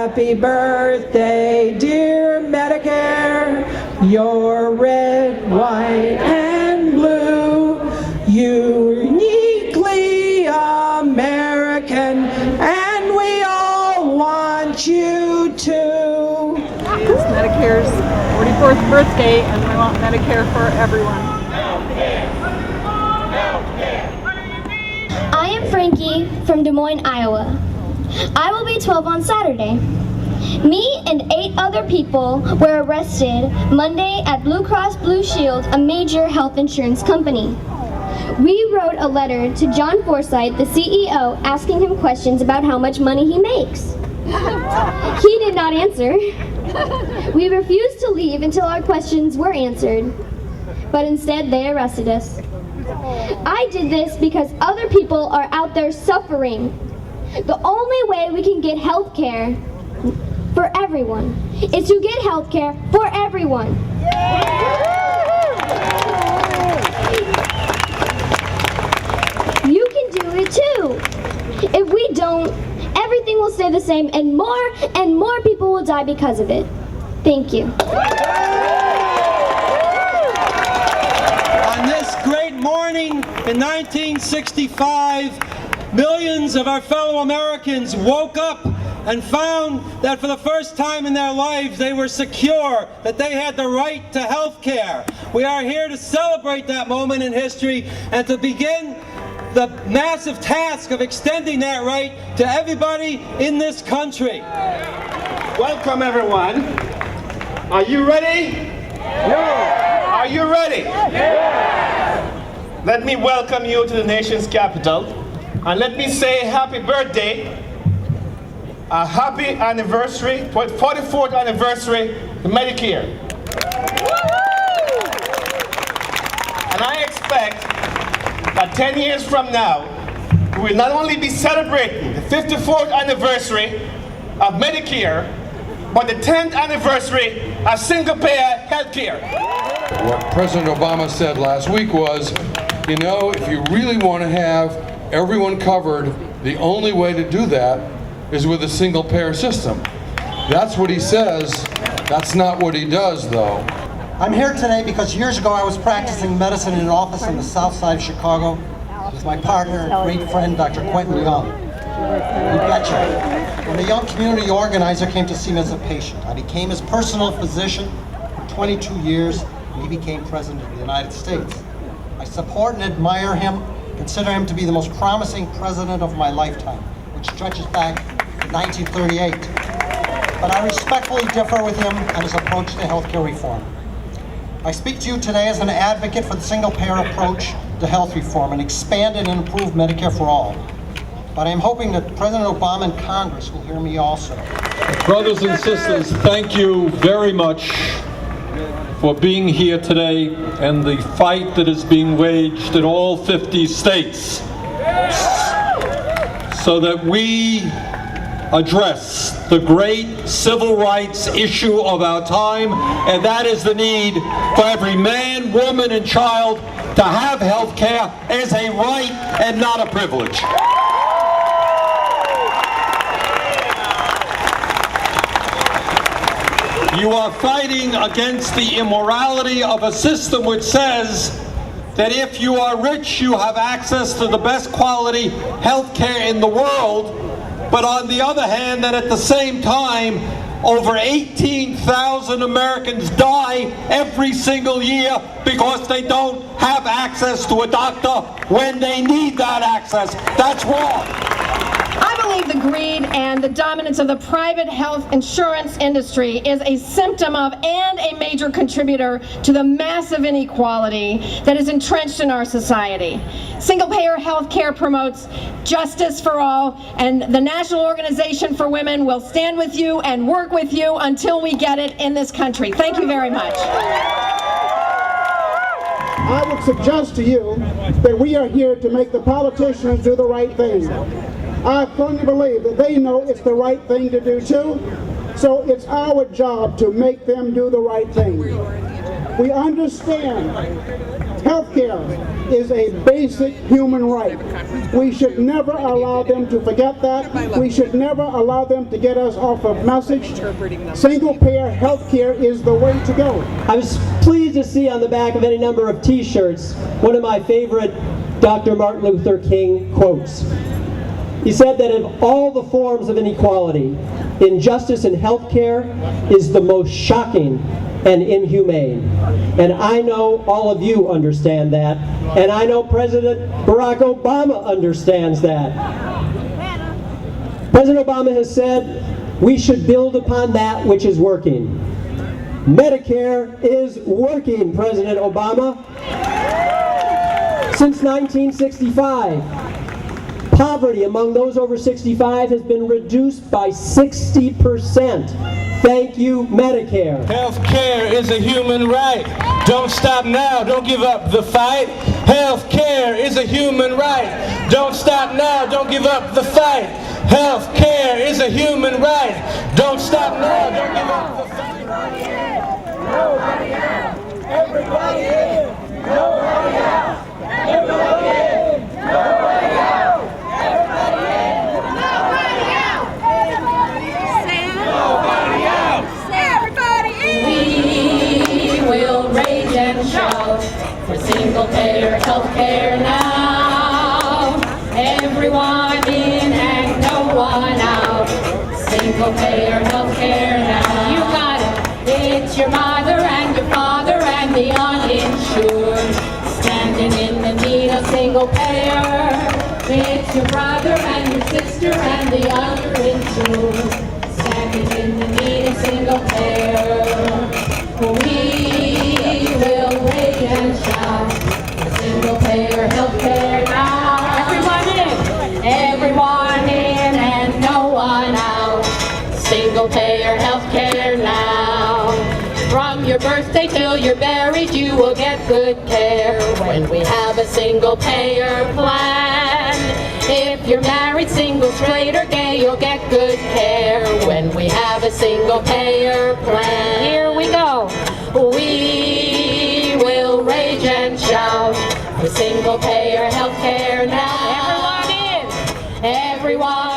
Happy birthday, dear Medicare. You're red, white, and blue. Uniquely American, and we all want you to. It's Medicare's 44th birthday, and we want Medicare for everyone. I am Frankie from Des Moines, Iowa. I will be 12 on Saturday. Me and 8 other people were arrested Monday at Blue Cross Blue Shield, a major health insurance company. We wrote a letter to John Forsythe, the CEO, asking him questions about how much money he makes. He did not answer. We refused to leave until our questions were answered, but instead they arrested us. I did this because other people are out there suffering. The only way we can get health care for everyone is to get health care for everyone. You can do it too. If we don't, everything will stay the same and more people will die because of it. Thank you. On this great morning in 1965, millions of our fellow Americans woke up and found that for the first time in their lives they were secure, that they had the right to health care. We are here to celebrate that moment in history and to begin the massive task of extending that right to everybody in this country. Welcome, everyone. Are you ready? Yeah. Are you ready? Yeah. Let me welcome you to the nation's capital, and let me say happy birthday, a happy anniversary, 44th anniversary to Medicare. And I expect that 10 years from now, we will not only be celebrating the 54th anniversary of Medicare, but the 10th anniversary of single-payer health care. What President Obama said last week was, you know, if you really want to have everyone covered, the only way to do that is with a single-payer system. That's what he says. That's not what he does, though. I'm here today because years ago I was practicing medicine in an office on the south side of Chicago with my partner and great friend, Dr. Quentin Young. You betcha. When a young community organizer came to see me as a patient, I became his personal physician for 22 years, and he became President of the United States. I support and admire him, consider him to be the most promising president of my lifetime, which stretches back to 1938. But I respectfully differ with him on his approach to healthcare reform. I speak to you today as an advocate for the single-payer approach to health reform and expanded and improved Medicare for all. But I'm hoping that President Obama and Congress will hear me also. Brothers and sisters, thank you very much for being here today and the fight that is being waged in all 50 states so that we address the great civil rights issue of our time, and that is the need for every man, woman, and child to have health care as a right and not a privilege. You are fighting against the immorality of a system which says that if you are rich, you have access to the best quality health care in the world, but on the other hand, that at the same time, over 18,000 Americans die every single year because they don't have access to a doctor when they need that access. That's wrong. I believe the greed and the dominance of the private health insurance industry is a symptom of and a major contributor to the massive inequality that is entrenched in our society. Single-payer health care promotes justice for all, and the National Organization for Women will stand with you and work with you until we get it in this country. Thank you very much. I would suggest to you that we are here to make the politicians do the right thing. I firmly believe that they know it's the right thing to do too, so it's our job to make them do the right thing. We understand Healthcare is a basic human right. We should never allow them to forget that. We should never allow them to get us off of message. Single-payer healthcare is the way to go. I was pleased to see on the back of any number of t-shirts one of my favorite Dr. Martin Luther King quotes. He said that of all the forms of inequality, injustice in healthcare is the most shocking and inhumane. And I know all of you understand that, and I know President Barack Obama understands that. President Obama has said we should build upon that which is working. Medicare is working, President Obama. Since 1965, poverty among those over 65 has been reduced by 60%. Thank you, Medicare. Healthcare is a human right. Don't stop now. Don't give up the fight. Healthcare is a human right. Don't stop now. Don't give up the fight. Healthcare is a human right. Don't stop now. Don't give up the fight. Nobody out. Everybody in. Nobody out. Everybody in. Nobody out. Everybody in. Nobody out. Nobody out. Everybody in. We will rage and shout for single-payer healthcare now. Everyone in and no one out. Single-payer healthcare now. You got it. It's your mother and your father and the uninsured, standing in the need of single payer. It's your brother and your sister and the underinsured, standing in the need of single payer. We will rage and shout for single payer healthcare now. Everyone in and no one out. Single payer healthcare now. From your birthday till you're buried, you will get good care when we have a single payer plan. If you're married, single, straight, or gay, you'll get good care when we have a single payer plan. Here we go. We will rage and shout for single payer healthcare now. Everyone in, everyone